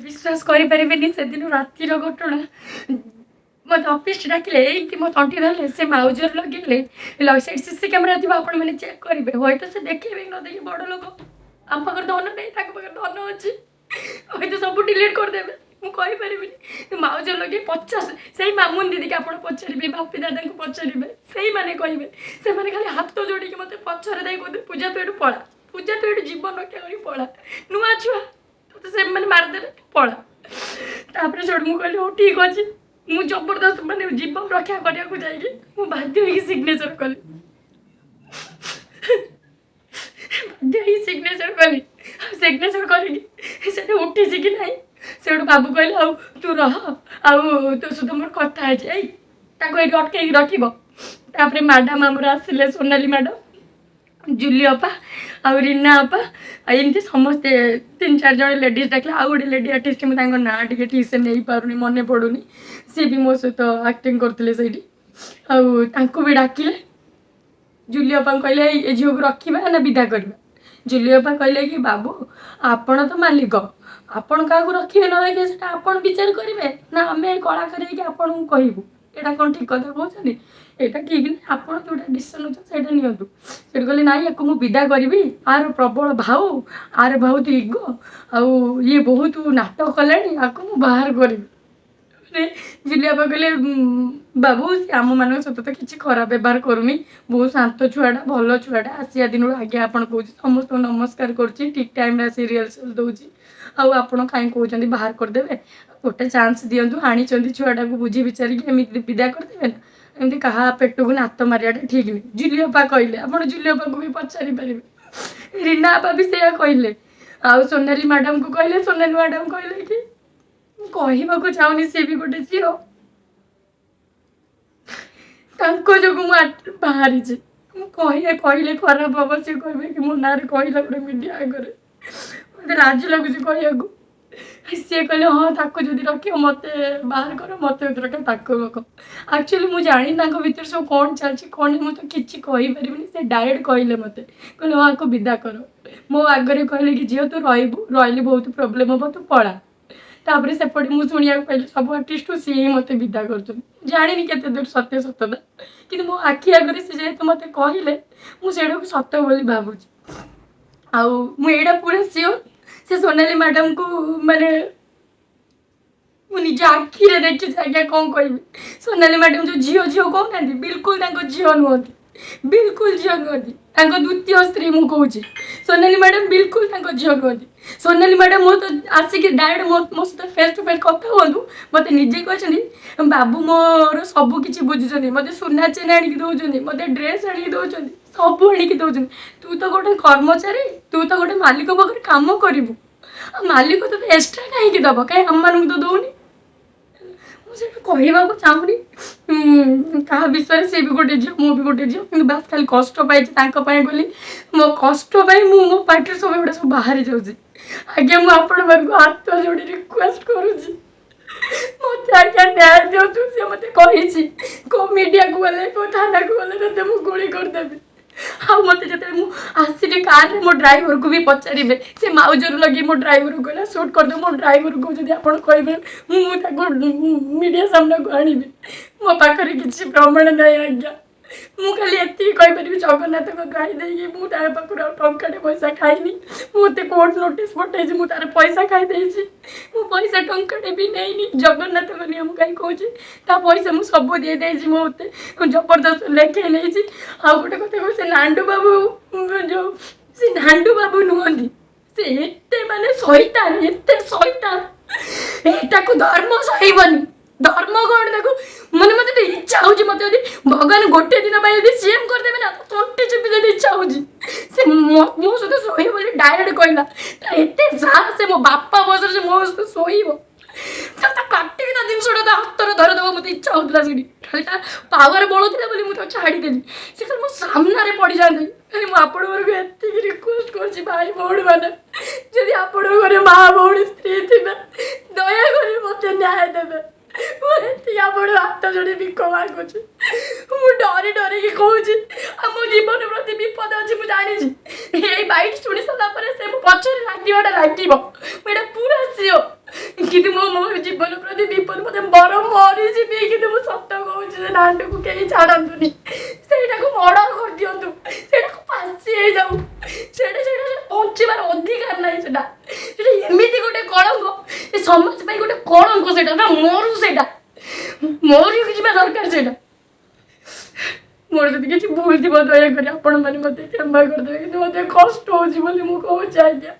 विश्वास करें से दिन रातिर घटना मत ऑफिस डाकिले मो तंटी धरले से माउजर लगे साइड सीसी कैमेरा थी आपण मैंने चेक करेंगे हयत से देखे न देखिए बड़ लोक आम पाखे धन नहीं धन अच्छी हयत सब डिलीट करदेवे मुझे माउजर लगे 50 से मामून दीदी की आप पचारे बापी दादा को पचारे से मैंने कहे से मैंने खाली हाथ जोड़ी मत पचर दे कहते पूजा तू ये पड़ा पूजा तू ये जीवन रक्षा कर पड़ा नुआ छुआ तो से मैंने मारदेवे पड़ा तापर छोड़ मुझे कहली हो ठीक अच्छे मुझे जबरदस्त मैंने जीवन रक्षा करने जाइए बाध्य सिग्नेचर कली बाध्य सिग्नेचर कली सिग्नेचर कर उठी कि ना से बाबू कहले आ तू रह तो सहित मोर कथा है अटक रखर मैडम आमर आसिले सोनाली मैडम जूली अपा आ रीना अपा एमती समस्ते 3-4 जन लेडीज डाक आउ गोटे लेडी आर्टिस्ट मुझे ना टे ठीक से नहीं पारूनी मन पड़ूनी सी भी मो सहित आक्टिंग करते आउ भी डाकिले जूली अपा कहले ये झील को रखा ना विदा करवा जूली अपा कहले कि बाबू आपण तो मालिक आपण क्या रखिए न रखिए से आपड़ विचार करेंगे ना आम कला करूँ कहूँ यहाँ कौन ठीक कथा कहते यहाँ ठीक नहीं आप जो डिसीजन होता नियंतु से कहले ना या मुझे विदा करी आर प्रबल भाव आर बहुत इगो आउ ये बहुत नाटक कला बाहर करी जुलिया कहले बाबू सी आम मान सहित तो किसी खराब व्यवहार करूनी बहुत शांत छुआटा भल छुआटा आसिया दिन आगे आप समस्त नमस्कार करुँची ठीक टाइम आसी रिहर्सल दूसरी आपण कहीं कहते बाहर करदे गोटे चांस दिंतु आनी छुआटा को बुझी विचारिक विदा करदे ना एमती क्या पेट को नात मारियाटा ठीक नहीं जुलियपा कहले आप जुलियपा को भी पचारि पारे रीना आपा भी से कहले आ सोनाली मैडम को कहले सोनाली मैडम कहले कि कहवाक चाहूनी सी भी गोटे झील जो बाहरी कहले खराब हम सी कहे कि मो ना कहला गोटे मीडिया आगे मत लाज लगुच कहू सी कहले हाँ ताको जदि रख मत बाहर कर मत रख रख एक्चुअली मुझे जानी भर सब कौन चलती कौन नहीं मुझे किसी कहीपरि से डायरेक्ट कहले मत कहले हाँ को विदा कर मो आगे कहले कि झील तू रही बहुत प्रोब्लेम हम तू पड़ा तापर सेपटे मुझे शुणा पाइली सब आर्टिस्ट सी ही मत विदा कर जानी केते दूर सत्य सत्यता कि मो आखि आगे से जेहतु मत कहले मुझे सत बोली भावुँ आईटा पूरा सियोर से सोनाली मैडम को माने निज आखिरे देखी आज्ञा कौन कह सोनाली मैडम जो झील झील कहना बिल्कुल झील नुहति बिल्कुल झील नुहति द्वितीय स्त्री मु कहूँ सोनाली मैडम बिल्कुल झील नुहति सोनाली मैडम मो तो आसिक डायरेक्ट मो सहित फेस टू फेस कथा हूँ मत निजे कहते बाबू मोर सबकि बुझुं मत सुना चेन आणिकी दौरान मत ड्रेस आणिकी दौरान सब आणिकी दौरान तू तो गोटे कर्मचारी तू तो गोटे मालिक पाखे कम करू मालिक तो एक्सट्रा कहीं दब कहीं आम मान तो दौनी मुझे कहवाक चाहूनी क्या विषय सी भी गोटे झील मु भी गोटे झील कि बास खाली कष्ट पाई बोली मो कष्ट मो पार्टी सब गुड़ा सब बाहरी जाऊँगी आज्ञा मुझे हाथ जोड़ी रिक्वेस्ट करुँची मत आज्ञा न्याय दिंतु सी मत कही को मीडिया को गले को थाना को गले ते मुझे गुड़ी करदेवी मत जो आसली कार मो ड्राइवर को भी पचारे से माउजर लगे मो ड्राइवर को कहला सुट करदे मो ड्राइवर को जब आप कहे मीडिया सामना को आनी मो पाखे किसी प्रमाण ना आज्ञा मु खाली एति कहीपरि जगन्नाथ को गाई देगी मुझे टंकाटे पैसा खाइनी मत कोर्ट नोटिस पठाई मुझे पैसा खाई मु पैसा टंकाटे भी नहीं जगन्नाथ को नियम कहीं कहूँ पैसा मुझे सब दे मत जबरदस्त लेखे नहीं आ गोटे कथा कहूँ से नांडू बाबू जो से नांडू बाबू नुहति से एते माने शैतान एते शैतान एटा को धर्म सहबनी धर्म कौन देखो मन मत इच्छा हो मत भगवान गोटे दिन सीएम करदेवे ना तंटे चिपी जब इच्छा हो मो सहित शोब बोली डायरेक्ट कहला एत साहस मो बापा बस से मो सहित शोब काटिकी ता जिनसा हाथ धरदेव मत इच्छा होता से खाली पावर बड़ा बोली मुझे छाड़देली से खाली मो सामने पड़ जाते खाली मुझे एति रिक्वेस्ट कर भाई भौणी मैंने जदि आप माँ भौणी स्त्री थे दयाकोरी मत न्याय देवे हाथ जोड़ी भिक मागुच डरी डरिकी कहूँ मो जीवन प्रति विपद अच्छी मुझे जानी ये बाइट शुणी सारापर से पचर लगे लगे पूरा सियोर କିନ୍ତୁ ମୋ ଜୀବନ ପ୍ରତି ବିପଦ ମୋତେ ବର ମରିଯିବି କିନ୍ତୁ ମୁଁ ସତ କହୁଛି ସେ ନାଣ୍ଡକୁ କେହି ଛାଡ଼ନ୍ତୁନି ସେଇଟାକୁ ମର୍ଡର କରିଦିଅନ୍ତୁ ସେଇଟାକୁ ଫାଶୀ ହେଇଯାଉ ସେଇଟା ବଞ୍ଚିବାର ଅଧିକାର ନାହିଁ ସେଇଟା ଏମିତି ଗୋଟେ କଳଙ୍କ ଏ ସମାଜ ପାଇଁ ଗୋଟେ କଳଙ୍କ ସେଇଟା ମରୁ ସେଇଟା ମରିକି ଯିବା ଦରକାର ସେଇଟା ମୋର ଯଦି କିଛି ଭୁଲ ଥିବ ଦୟାକରି ଆପଣମାନେ ମୋତେ କ୍ଷମା କରିଦେବେ କିନ୍ତୁ ମୋତେ କଷ୍ଟ ହେଉଛି ବୋଲି ମୁଁ କହୁଛି ଆଜ୍ଞା।